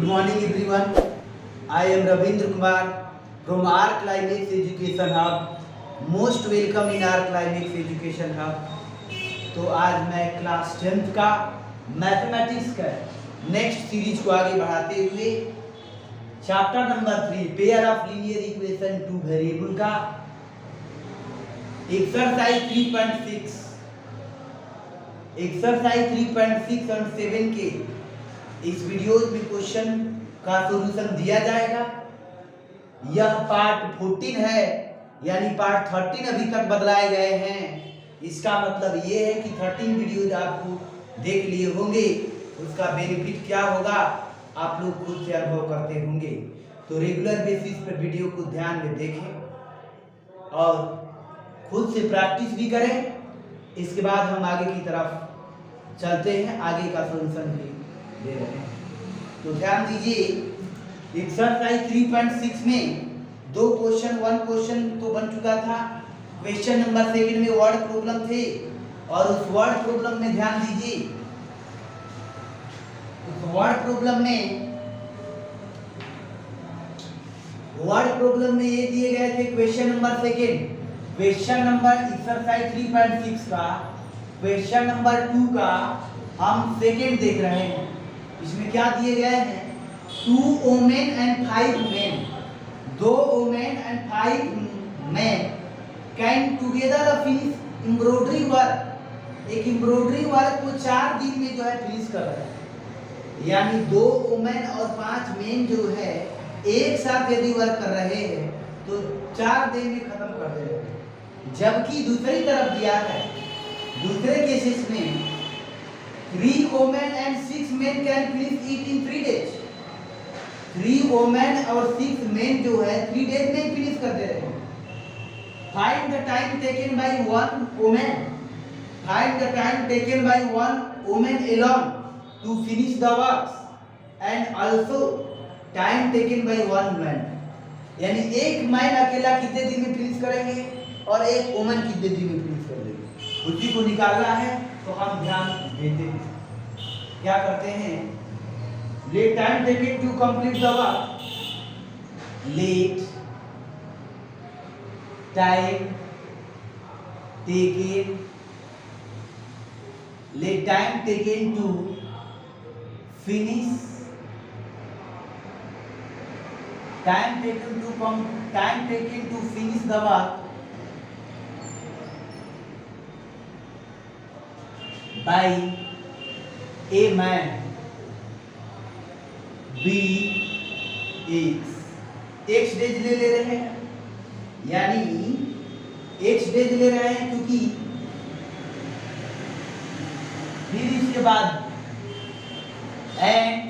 morning everyone. I am Ravindra Kumar from our Climax Education Hub. Most welcome in our Climax Education Hub. तो आज मैं class 10th का mathematics का next series को आगे बढ़ाते हुए chapter number 3 pair of linear equation two variable का एक्सरसाइज 3.6 और 7 के इस वीडियो में क्वेश्चन का सॉल्यूशन दिया जाएगा। यह पार्ट 14 है, यानी पार्ट 13 अभी तक बदलाए गए हैं। इसका मतलब ये है कि 13 वीडियोज आपको देख लिए होंगे, उसका बेनिफिट क्या होगा आप लोग खुद से अनुभव करते होंगे। तो रेगुलर बेसिस पर वीडियो को ध्यान में देखें और खुद से प्रैक्टिस भी करें। इसके बाद हम आगे की तरफ चलते हैं, आगे का सॉल्यूशन भी दे रहे हैं। तो ध्यान दीजिए, एक्सरसाइज 3.6 में दो क्वेश्चन, वन क्वेश्चन तो बन चुका था। क्वेश्चन नंबर 2 में वर्ड प्रॉब्लम थे और उस वर्ड प्रॉब्लम में ध्यान दीजिए, उस वर्ड प्रॉब्लम में ये दिए गए थे। Question number 2, question number exercise 3.6 का क्वेश्चन नंबर 2 का हम सेकेंड देख रहे हैं। इसमें क्या दिए गए हैं, 2 women and 5 men, 2 women and 5 men can together finish embroidery work। एक एम्ब्रॉयडरी वर्क को 4 दिन में जो है फिनिश कर रहे हैं, यानी 2 वुमेन और 5 मेन जो है एक साथ यदि वर्क कर रहे हैं तो 4 दिन में खत्म कर दे रहे हैं। जबकि दूसरी तरफ दिया है, दूसरे केसेस में 3 women and 6 men can finish it in 3 days। 3 women और 6 men जो है 3 days में फिनिश कर दे रहे हैं। Find the time taken by one woman, find the time taken by one woman alone to finish the works and also time taken by one man। यानी एक man अकेला कितने दिन में फिनिश करेंगे और एक वुमन कितने दिन में फिनिश कर देंगे, उसी को निकालना है। तो हम ध्यान देते हैं, क्या करते हैं, let time taken to complete the work, let time taken, let time taken to finish, time taken to finish the work by a man b x days ले रहे हैं, यानी x डेज ले रहे हैं, क्योंकि फिर इसके बाद and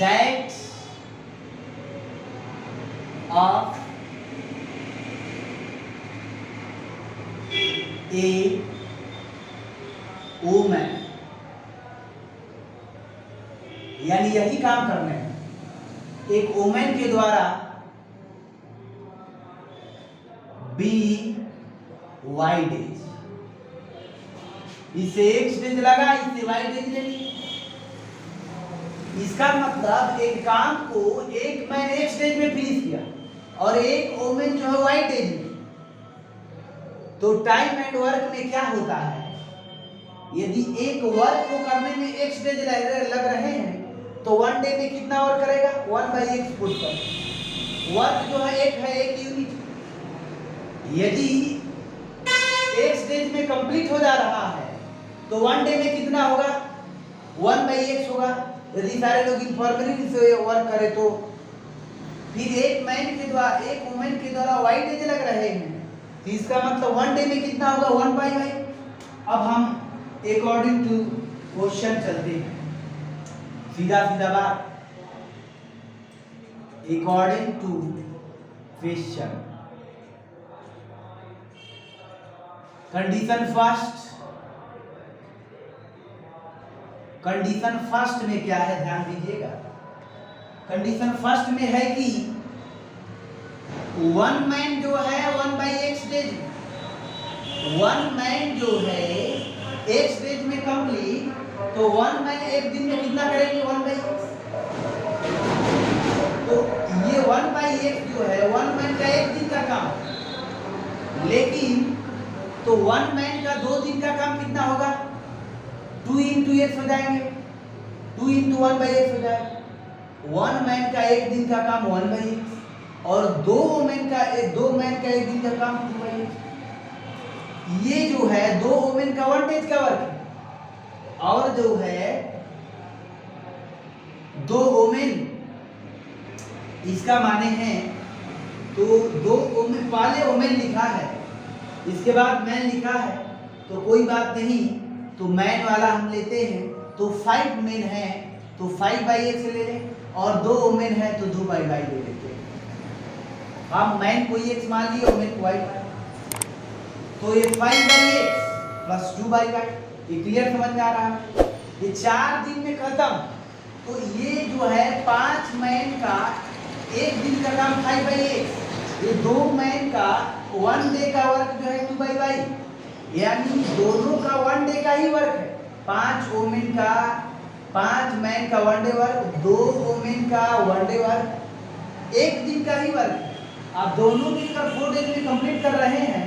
that of a woman, यानी यही काम करने हैं, एक वुमेन के द्वारा बी वाई डेज, इससे एक्स डेज लगा, इससे वाई डेज ले ली। इसका मतलब एक काम को एक मैन एक्स डेज में फिनिश किया और एक वुमेन जो है वाई डेज में। तो टाइम एंड वर्क में क्या होता है, यदि एक वर्क को करने में x डेज लग रहे हैं तो 1 डे में कितना वर्क करेगा, 1/x पुट कर। वर्क जो है एक यूनिट, यदि x डेज में कंप्लीट हो जा रहा है तो 1 डे में कितना होगा, 1/x होगा। यदि सारे लोग इनफॉर्मली से वर्क करें तो फिर एक मैन के द्वारा, एक वुमेन के द्वारा y डेज लग रहे हैं, तो इसका मतलब 1 डे में कितना होगा, 1/y। अब हम अकॉर्डिंग टू क्वेश्चन चलते हैं, सीधा बात, according to question. Condition first में क्या है, ध्यान दीजिएगा। कंडीशन फर्स्ट में है कि 1 मैन जो है 1/x डेज, 1 मैन जो है x डेज में कंप्लीट तो 1 मैन एक दिन में कितना करेंगे 1/x। तो ये 1/x जो है 1 मैन का एक दिन का काम, लेकिन तो 1 मैन का 2 दिन का काम कितना होगा 2 × x हो जाएंगे, 2 × 1/x हो जाएगा। 1 मैन का एक दिन का काम 1/x और 2 मैन का एक दिन का काम 2/x। ये जो है 2 ओमेन का 1 डेज का वर्क है, और जो है 2 ओमेन इसका माने हैं तो 2 ओमेन, पहले ओमेन लिखा है इसके बाद मैन लिखा है, तो कोई बात नहीं, तो मैन वाला हम लेते हैं। तो 5 मैन है तो 5/x ले लें, और 2 ओमेन है तो 2/y ले लेते हैं। हम मैन को x मान लिए, ओमेन को y मान, तो ये 5/x प्लस 2/y, ये क्लियर समझ में आ रहा है। ये 4 दिन में खत्म, तो ये जो है 5 मैन का एक दिन का काम 5/x, ये 2 मैन का 1 डे का वर्क जो है 2/y, यानी दोनों का 1 डे का ही वर्क है। 5 मैन का 1 डे वर्क, 2 ओमेन का 1 डे वर्क, एक दिन का ही वर्क है। आप दोनों मिलकर 4 डेज में कंप्लीट कर रहे हैं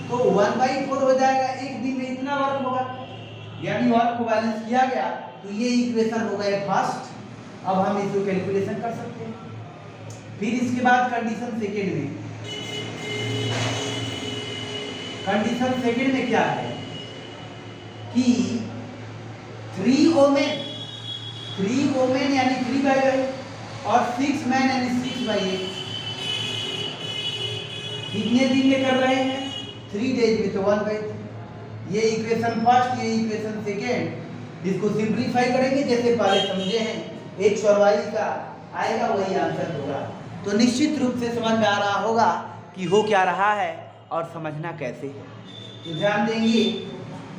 तो 1/4 हो जाएगा, एक दिन में इतना वर्क होगा, यानी वर्क को बैलेंस किया गया। तो ये इक्वेशन हो गया फर्स्ट। अब हम इसको कैलकुलेशन कर सकते हैं। फिर इसके बाद कंडीशन सेकेंड में, कंडीशन सेकेंड में क्या है कि 3 ओमेन यानी 3/y और 6 मैन यानी 6/x कितने दिन में कर रहे हैं 3 डेज में, तो 1/3। ये इक्वेशन फर्स्ट, ये इक्वेशन सेकेंड, इसको सिंप्लीफाई करेंगे जैसे पहले समझे हैं, x और y का आएगा वही आंसर होगा। तो निश्चित रूप से समझ में आ रहा होगा कि हो क्या रहा है और समझना कैसे है। तो ध्यान देंगे,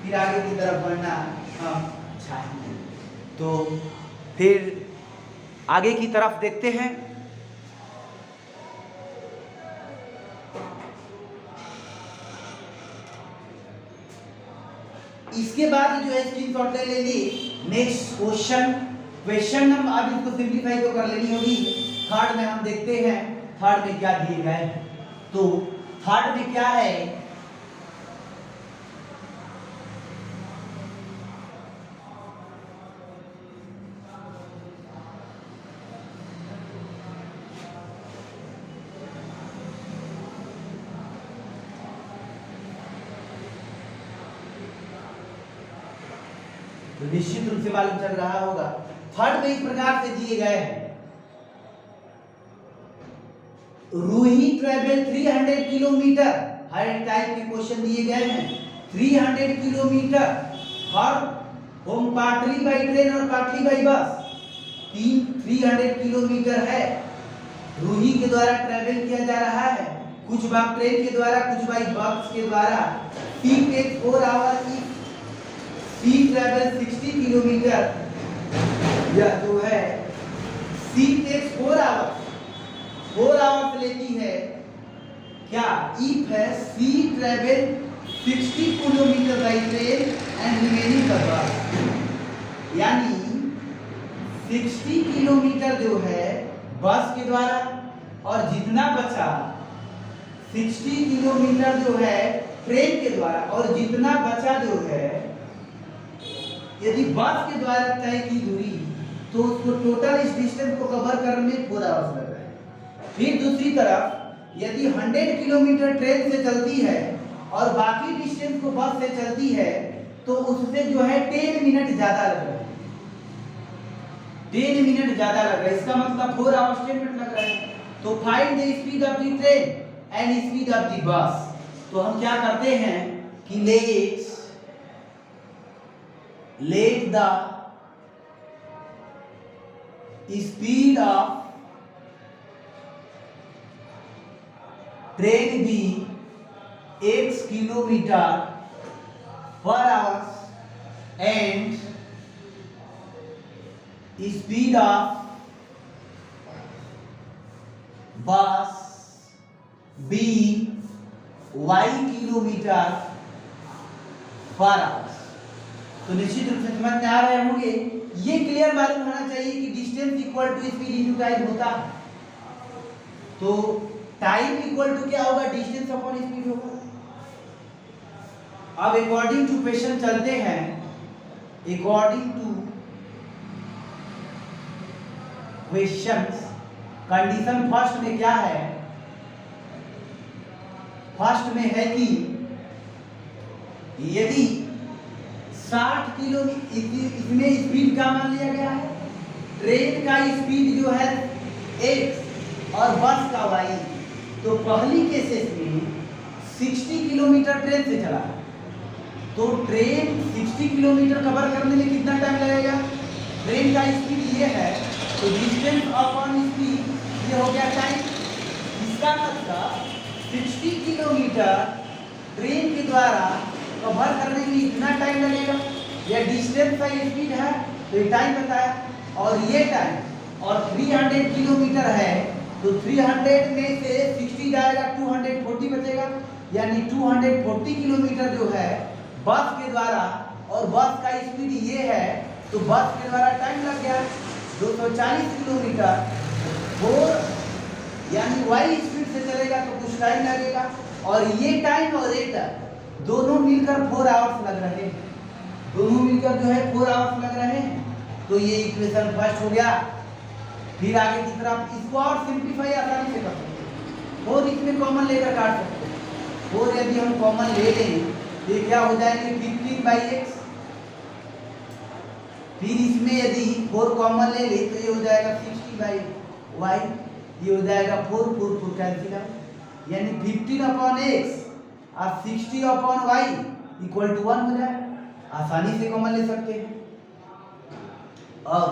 फिर आगे की तरफ बढ़ना हम चाहेंगे। तो फिर आगे की तरफ देखते हैं। इसके बाद जो है स्क्रीनशॉट ले लेंगे। नेक्स्ट क्वेश्चन नंबर, अब इसको सिंप्लीफाई तो कर लेनी होगी। थर्ड में हम देखते हैं थर्ड में क्या दिए गए। तो थर्ड में क्या है, तो निश्चित रूप से मालूम चल रहा होगा। थर्ड में इस प्रकार से दिए गए हैं, रूही ट्रेवल 300 किलोमीटर, हर टाइप के क्वेश्चन दिए गए हैं। 300 किलोमीटर हर होम पाटली बाई ट्रेन और पाटली बाई बस, 300 किलोमीटर है रूही के द्वारा ट्रेवल किया जा रहा है, कुछ भाग ट्रेन के द्वारा, कुछ भाग बस के द्वारा। टी टेक 4 आवर की सी ट्रेवल 60 किलोमीटर, यह जो है सी टेक्स 4 आवर्स लेती है क्या, इफ है she travel 60 kilometre by train and remaining by bus, यानी 60 किलोमीटर जो है बस के द्वारा और जितना बचा 60 किलोमीटर जो है ट्रेन के द्वारा, और जितना बचा जो है यदि बस के द्वारा तय की दूरी, तो उसको टोटल इस डिस्टेंस को कवर करने में 4 आवर्स लग रहा है। फिर दूसरी तरफ यदि 100 किलोमीटर ट्रेन से चलती है और बाकी डिस्टेंस को बस से चलती है, तो उससे जो है 10 मिनट ज्यादा लग रहा है, 10 मिनट ज्यादा लग रहा है। इसका मतलब 4 आवर्स 10 मिनट लग रहा है। तो find the speed of the train and speed of the bus. तो हम क्या करते हैं कि let the speed of train be x kilometer per hour and speed of bus be y kilometer per hour। तो निश्चित रूप से समझ में आ रहे होंगे। ये क्लियर मालूम होना चाहिए कि distance equal to speed into time होता है। तो टाइम इक्वल टू क्या होगा, डिस्टेंस अपॉन स्पीड होगा। अब अकॉर्डिंग टू क्वेश्चन चलते हैं। According two questions condition first में क्या है, फर्स्ट में है कि यदि 60 किलोमीटर इसमें स्पीड का मान लिया गया है, ट्रेन का स्पीड जो है x और बस का y, तो पहली केसेस में 60 किलोमीटर ट्रेन से चला, तो ट्रेन 60 किलोमीटर कवर करने में कितना टाइम लगेगा, ट्रेन का स्पीड ये है, तो डिस्टेंस अपॉन स्पीड ये हो गया टाइम। इसका मतलब 60 किलोमीटर ट्रेन के द्वारा कवर करने में इतना टाइम लगेगा, यह डिस्टेंस का स्पीड है तो ये टाइम बताया, और ये टाइम और 300 किलोमीटर है तो 300 में से 60 जाएगा 240 बचेगा, यानी 240 किलोमीटर जो है बस के द्वारा, और बस का स्पीड ये है तो बस के द्वारा टाइम लग गया 240 किलोमीटर, और यानी वाई स्पीड से चलेगा तो कुछ टाइम लगेगा, और ये टाइम और ये टाइम दोनों मिलकर 4 आवर्स लग रहे हैं, दोनों मिलकर जो है 4 आवर्स लग रहे हैं। तो ये इक्वेशन फर्स्ट हो गया। फिर आगे की तरफ इसको और सिंप्लीफाई आसानी से कर सकते हैं, और इसमें कॉमन लेकर काट सकते हैं, और यदि हम कॉमन ले लें तो ये क्या हो जाएंगे 15/x, फिर इसमें यदि 4 कॉमन ले ले तो ये हो जाएगा 60/y, ये हो जाएगा 4 4 4 कैंसिल आउट, यानी 15/x और 60/y इक्वल टू 1 हो जाएगा। आसानी से कॉमन ले सकते हैं। और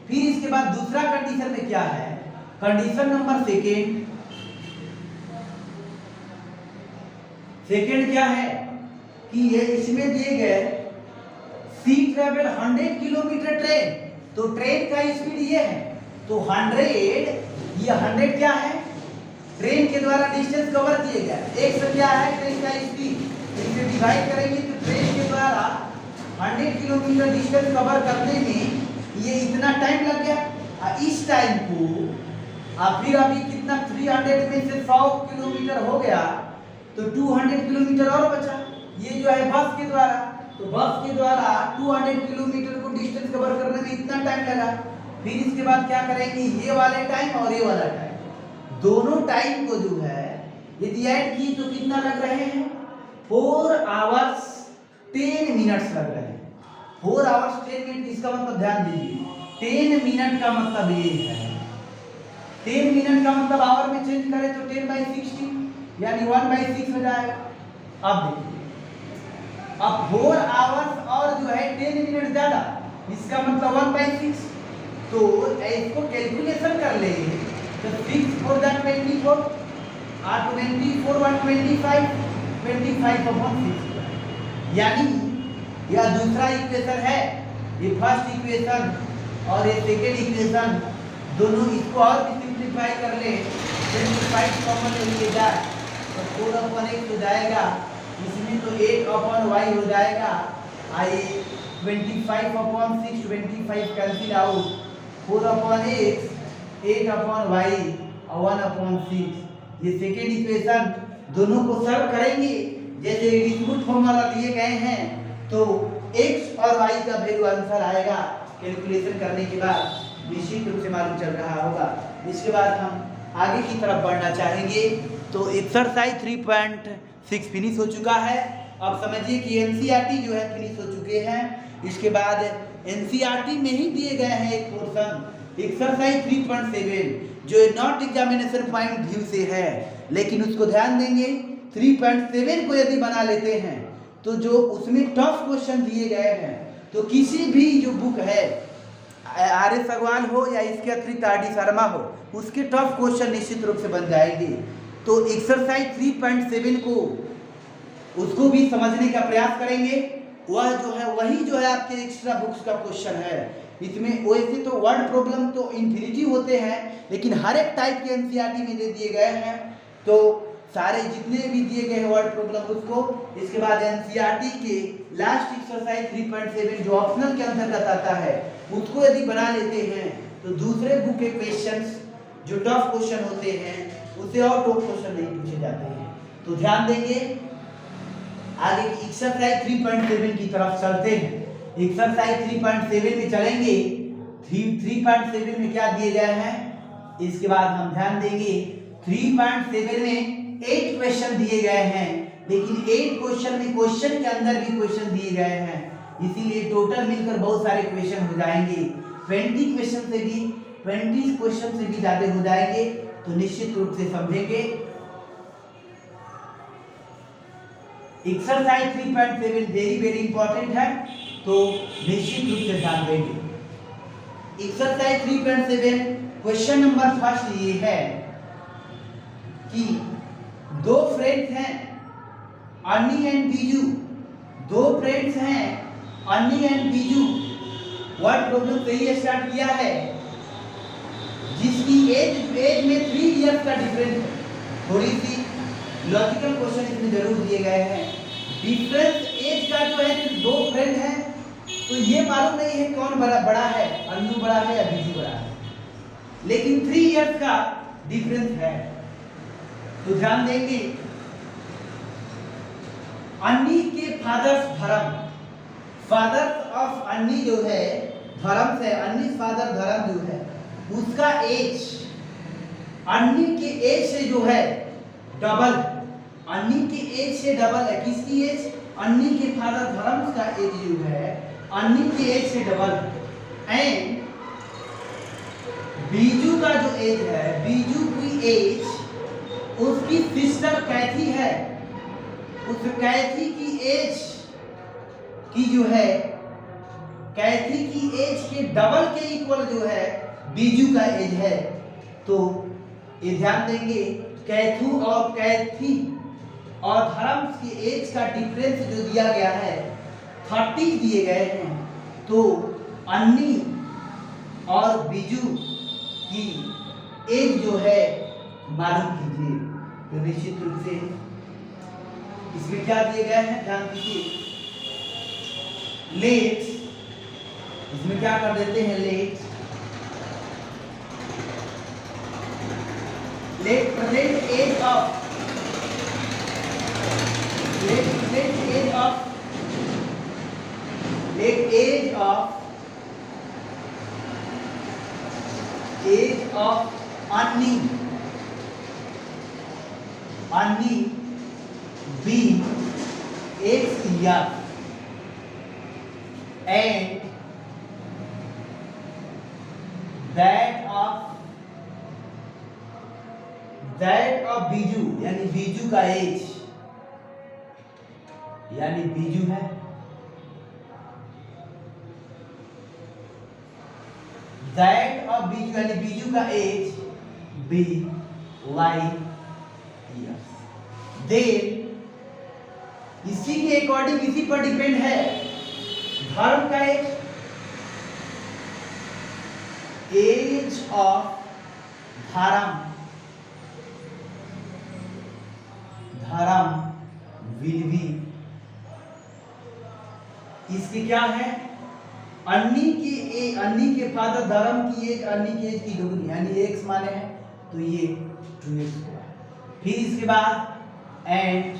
फिर इसके बाद दूसरा कंडीशन में क्या है, कंडीशन नंबर सेकेंड क्या है कि ये इसमें दिए गए सी ट्रेवल 100 किलोमीटर ट्रेन, तो ट्रेन का स्पीड ये है, तो 100 ये 100 क्या है, ट्रेन के द्वारा डिस्टेंस कवर किए गया, एक से क्या है ट्रेन का स्पीड, इसे डिवाइड करेंगे तो ट्रेन के द्वारा 100 किलोमीटर डिस्टेंस कवर करने में ये इतना टाइम लग गया। इस टाइम को फिर अभी कितना 300 में से 100 किलोमीटर हो गया तो 200 किलोमीटर और बचा, ये जो है बस के द्वारा, तो बस के द्वारा 200 किलोमीटर को डिस्टेंस कवर करने में इतना टाइम लगा। फिर इसके बाद क्या करेंगे, ये वाले टाइम और ये वाला टाइम, दोनों टाइम को जो है यदि ऐड की तो कितना लग रहे हैं 4 आवर्स 10 मिनट्स लग रहे हैं। 4 आवर्स 10 मिनट, इसका मतलब ध्यान दीजिए 10 मिनट का मतलब ये है, 10 मिनट का मतलब आवर में चेंज करें तो 10/60 यानी 1/6 हो जाएगा। अब देखिए, अब 4 आवर्स और जो है 10 मिनट ज्यादा, इसका मतलब 1/6, तो इसको कैलकुलेशन कर ले तो 6 4 24 और 24 125 25/6, यानी यह दूसरा इक्वेशन है, ये फर्स्ट इक्वेशन और ये सेकेंड इक्वेशन, दोनों इसको और भी सिंप्लीफाई कर ले, 25 कॉमन ले लिए जाए तो 4/x हो जाएगा, इसमें तो 8/y हो जाएगा, आई 25/6 25 कैंसिल आउट, 4/x 8/y और 1/6। ये सेकेंड इक्वेशन दोनों को सॉल्व करेंगे, जैसे डिस्ट्रीब्यूट फॉर्मूला दिए गए हैं तो x और y का वैल्यू आंसर आएगा, कैलकुलेशन करने के बाद निश्चित रूप से मालूम चल रहा होगा। इसके बाद हम आगे की तरफ बढ़ना चाहेंगे। तो एक्सरसाइज 3.6 फिनिश हो चुका है। अब समझिए कि एनसीईआरटी जो है फिनिश हो चुके हैं। इसके बाद एनसीईआरटी में ही दिए गए हैं एक पोर्शन एक्सरसाइज 3.7 जो नॉट एग्जामिनेशन पॉइंट व्यू से है, लेकिन उसको ध्यान देंगे 3.7 को यदि बना लेते हैं तो जो उसमें टफ क्वेश्चन दिए गए हैं, तो किसी भी जो बुक है आर.एस. अग्रवाल हो या इसके अतिरिक्त आर.डी. शर्मा हो, उसके टफ क्वेश्चन निश्चित रूप से बन जाएंगे। तो एक्सरसाइज 3.7 को उसको भी समझने का प्रयास करेंगे। वह जो है वही जो है आपके एक्स्ट्रा बुक्स का क्वेश्चन है। इसमें वैसे तो वर्ड प्रॉब्लम तो इन्फिनिटी होते हैं, लेकिन हर एक टाइप के एनसीईआरटी में दे दिए गए हैं। तो सारे जितने भी दिए गए वर्ड प्रॉब्लम उसको, इसके बाद एनसीईआरटी के लास्ट एक्सरसाइज 3.7 जो ऑप्शनल के अंतर्गत आता है उसको यदि बना लेते हैं तो दूसरे बुक के क्वेश्चंस जो टफ क्वेश्चन होते हैं उससे और टफ क्वेश्चन नहीं पूछे जाते हैं। तो ध्यान देंगे, आगे एक्सरसाइज 3.7 की तरफ चलते हैं। एक्सरसाइज 3.7 में चलेंगे। 3.7 में क्या दिए गए हैं, इसके बाद हम ध्यान देंगे। 3.7 में 8 क्वेश्चन दिए गए हैं, लेकिन 8 क्वेश्चन में क्वेश्चन के अंदर भी क्वेश्चन दिए गए हैं, इसीलिए टोटल मिलकर बहुत सारे क्वेश्चन हो जाएंगे। 20 क्वेश्चन से भी ज्यादा हो जाएंगे, तो निश्चित रूप से समझेंगे। एक्सरसाइज 3.7 वेरी इंपॉर्टेंट है, तो निश्चित रूप से ध्यान देंगे। एक्सरसाइज 3.7 क्वेश्चन नंबर फर्स्ट ये है कि दो फ्रेंड्स हैं अन्नी एंड बीजू, दो फ्रेंड्स हैं अन्नी एंड बीजू। वर्ड प्रॉब्लम से ही स्टार्ट किया है, जिसकी एज में 3 इयर्स का डिफरेंस है। थोड़ी सी लॉजिकल क्वेश्चन इसमें जरूर दिए गए हैं। डिफरेंस एज का जो है, दो फ्रेंड हैं तो ये मालूम नहीं है कौन बड़ा है, अन्नू बड़ा है या बीजू बड़ा है, लेकिन 3 इयर्स का डिफरेंस है। तो ध्यान देंगे, अन्नी के फादर ऑफ अन्नी जो है धर्म से, अन्नी फादर धर्म जो है उसका एज अन्नी के एज से जो है डबल, अन्नी के एज से डबल है। किसकी एज? अन्नी के फादर धर्म का एज जो है अन्नी के एज से डबल। एंड बीजू का जो एज है, बीजू की एज उसकी सिस्टर कैथी है, उस कैथी की एज की जो है, कैथी की एज के डबल के इक्वल जो है बीजू का एज है। तो ये ध्यान देंगे, कैथू और कैथी और धर्म की एज का डिफरेंस जो दिया गया है 30 दिए गए हैं। तो अन्नी और बीजू की एज जो है मालूम कीजिए। तो निश्चित रूप से इसमें क्या दिए गए हैं ध्यान दीजिए। लेट, इसमें क्या कर देते हैं, let present age of, let age of Anni be X year and that of Biju, यानी बीजू का एज, यानी बीजू है that of बीजू, यानी बीजू का age be Y years। Then इसी के अकॉर्डिंग इसी पर डिपेंड है धर्म का age of Dharm will be, इसकी क्या है, अन्नी के फादर धर्म की एज अन्नी की एज की दुगनी, यानी x माने है तो ये 2x हुआ। फिर इसके बाद एंड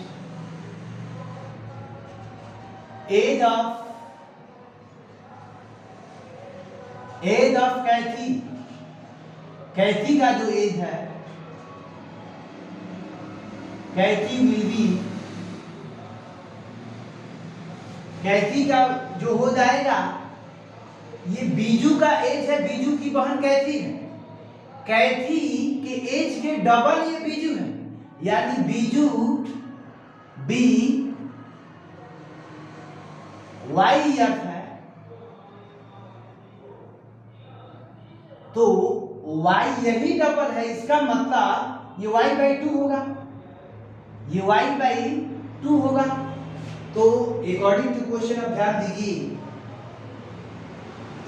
एज ऑफ कैथी का जो एज है, कैथी विल बी, कैथी का जो हो जाएगा, ये बीजू का एज है, बीजू की बहन कैथी है, कैथी के एज के डबल ये बीजू है, यानी बीजू बी Y ईयर है, तो Y यही डबल है, इसका मतलब ये y/2 होगा, ये y/2 होगा। तो अकॉर्डिंग टू क्वेश्चन अब ध्यान दीजिए,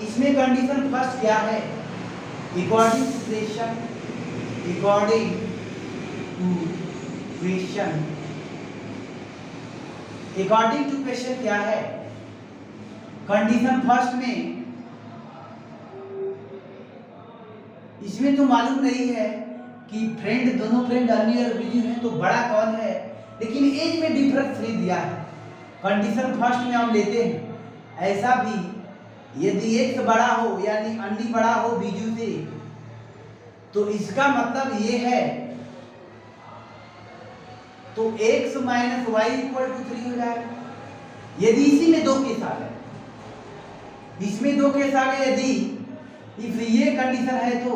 इसमें कंडीशन फर्स्ट क्या है, according to question according to question क्या है, कंडीशन फर्स्ट में इसमें तो मालूम नहीं है कि फ्रेंड, दोनों फ्रेंड अर्ली और बिजी हैं तो बड़ा कौन है, लेकिन एज में डिफरेंस 3 दिया है। कंडीशन फर्स्ट में हम लेते हैं, ऐसा भी यदि एक्स बड़ा हो यानी अन्नी बड़ा हो बीजू से, तो इसका मतलब ये है तो x minus Y equal to 3 हो जाएगा। यदि इसी में 2 केस आ गए, इसमें 2 केस आ गए, यदि इफ ये कंडीशन है तो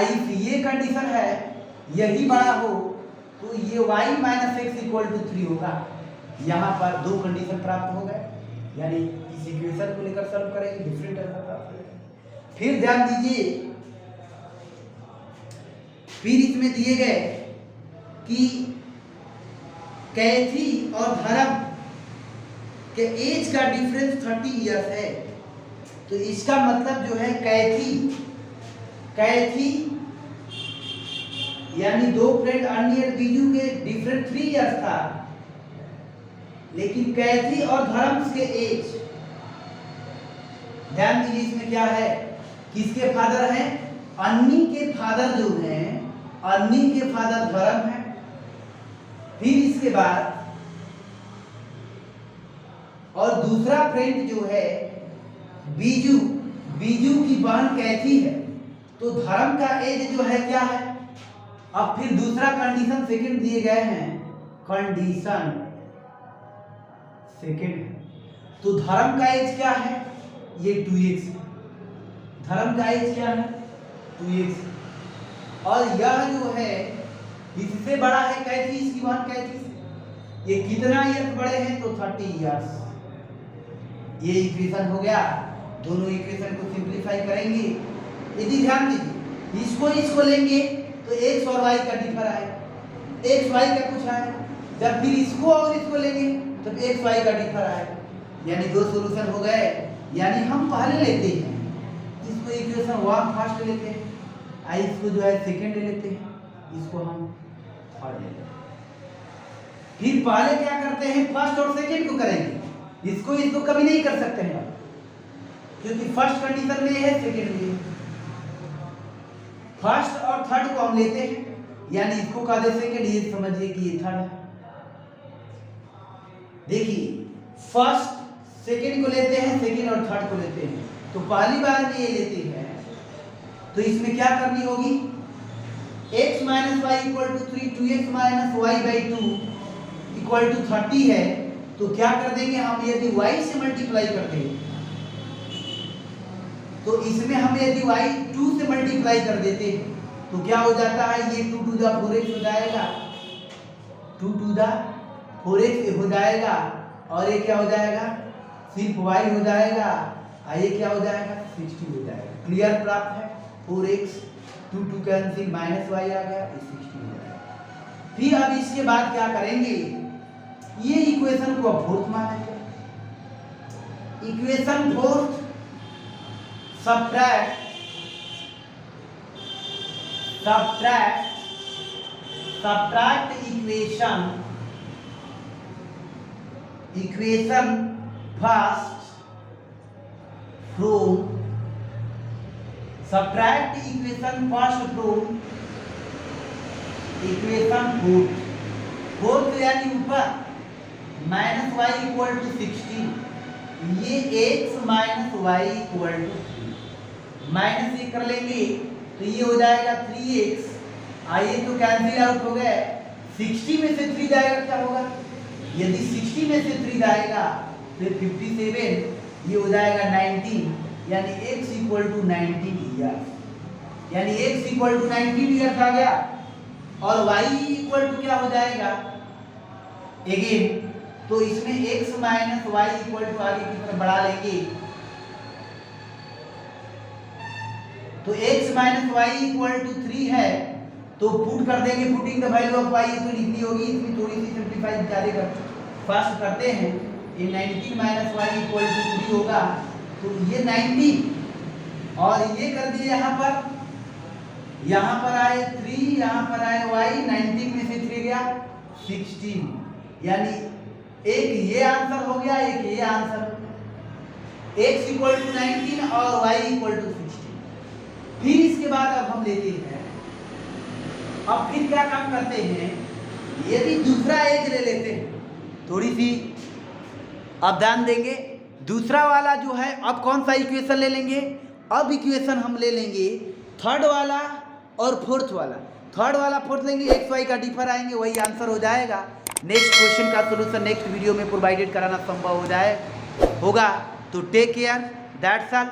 इफ ये कंडीशन है यही बड़ा हो तो ये y minus X equal to 3 होगा। यहाँ पर 2 कंडीशन प्राप्त हो गए, यानी इस इक्वेशन को लेकर सॉल्व करेंगे, डिफरेंट आंसर प्राप्त करेंगे। फिर ध्यान दीजिए, फिर इसमें दिए गए कि कैथी और धर्म के एज का डिफरेंस 30 इयर्स है, तो इसका मतलब जो है कैथी यानी 2 फ्रेंड अन्नी और बीजू के डिफरेंस 3 इयर्स था, लेकिन कैथी और धर्म के एज, ध्यान दीजिए इसमें क्या है, किसके फादर हैं, अन्नी के फादर जो हैं, अन्नी के फादर धर्म है। फिर इसके बाद और दूसरा फ्रेंड जो है बीजू, बीजू की बहन कैथी है, तो धर्म का एज जो है क्या है। अब फिर दूसरा कंडीशन सेकंड दिए गए हैं, कंडीशन सेकंड, तो धर्म का एज क्या है, ये 2x, धर्म का एज क्या है 2x, और यह जो है इससे बड़ा है कैथी, इसकी बहन कैथी से, ये कितना ईयर्स बड़े हैं तो 30 इयर्स। ये इक्वेशन हो गया, दोनों इक्वेशन को सिंपलीफाई करेंगे। यदि ध्यान दीजिए, इसको लेंगे तो x और y का डिफर आएगा, x y का कुछ आएगा, जब फिर इसको और इसको लेंगे तो x y का डिफर आएगा, यानी 2 सॉल्यूशन हो गए। यानी हम पहले लेते हैं इसको इक्वेशन 1 फर्स्ट लेते हैं, इसको जो है सेकंड ले लेते हैं, इसको हम थर्ड ले लेते हैं। फिर पहले क्या करते हैं, फर्स्ट और सेकंड को करेंगे, इसको कभी नहीं कर सकते हैं, क्योंकि फर्स्ट कंडीशन में है, सेकंड में, फर्स्ट और थर्ड को हम लेते हैं, यानी इसको कह दे सेकंड, ये समझिए कि ये थर्ड है। देखिए फर्स्ट सेकंड को लेते हैं, सेकंड और थर्ड को लेते हैं, तो पहली बार में ये लेते हैं तो इसमें क्या करनी होगी, x minus Y equal to 3, 2x minus Y by 2 equal to 30 है, तो क्या कर देंगे हम, यदि y से मल्टीप्लाई कर देंगे तो इसमें हम यदि y 2 से मल्टीप्लाई कर देते हैं तो क्या हो जाता है, ये 2 टू द 4x हो जाएगा, 2 टू द 4x हो जाएगा, और ये क्या हो जाएगा, सिर्फ y हो जाएगा, ये क्या हो जाएगा, 60 हो जाएगा। क्लियर प्राप्त है, 4x 2 कैंसिल माइनस y आ गया, 60 हो जाएगा। फिर अब इसके बाद क्या करेंगे, ये इक्वेशन को फोर्थ मानेंगे, equation fourth subtract equation first from, subtract equation first from equation fourth यानी ऊपर, माइनस वाई इक्वल टू 16, ये x minus Y equal to 3, minus ये कर लेंगे तो ये हो जाएगा 3x, आइए तो कैंसिल आउट हो गए, 60 में से 3 जाएगा क्या होगा, यदि 60 में से 3 जाएगा तो 57, ये हो जाएगा 19, यानी x इक्वल टू 19 ईयर्स, यानी x इक्वल टू 19 ईयर्स आ गया, और y इक्वल टू क्या हो जाएगा अगेन, तो इसमें x minus Y equal to आगे की तरफ बढ़ा लेंगे, तो x minus Y equal to 3 है, तो पुट कर देंगे, putting the value of y तो लिखनी होगी, इसमें थोड़ी सी सिंपलीफाई ज्यादा कर फर्स्ट करते हैं, ये 19 माइनस वाई इक्वल टू 3 होगा, तो ये 19 और ये कर दिए यहाँ पर आए 3, यहाँ पर आए y, 19 में से 3 गया 16, यानी एक ये आंसर हो गया, एक ये आंसर, x इक्वल टू 19 और y इक्वल टू 16। फिर इसके बाद अब हम लेते हैं, अब फिर क्या काम करते हैं, यदि दूसरा एज ले लेते हैं, थोड़ी सी अब ध्यान देंगे, दूसरा वाला जो है, अब कौन सा इक्वेशन ले लेंगे, अब इक्वेशन हम ले लेंगे थर्ड वाला और फोर्थ वाला। थर्ड वाला फोर्थ लेंगे, एक्स वाई का डिफर आएंगे, वही आंसर हो जाएगा। नेक्स्ट क्वेश्चन का सोल्यूशन नेक्स्ट वीडियो में प्रोवाइडेड कराना संभव हो जाए होगा। तो टेक केयर, दैट्स ऑल।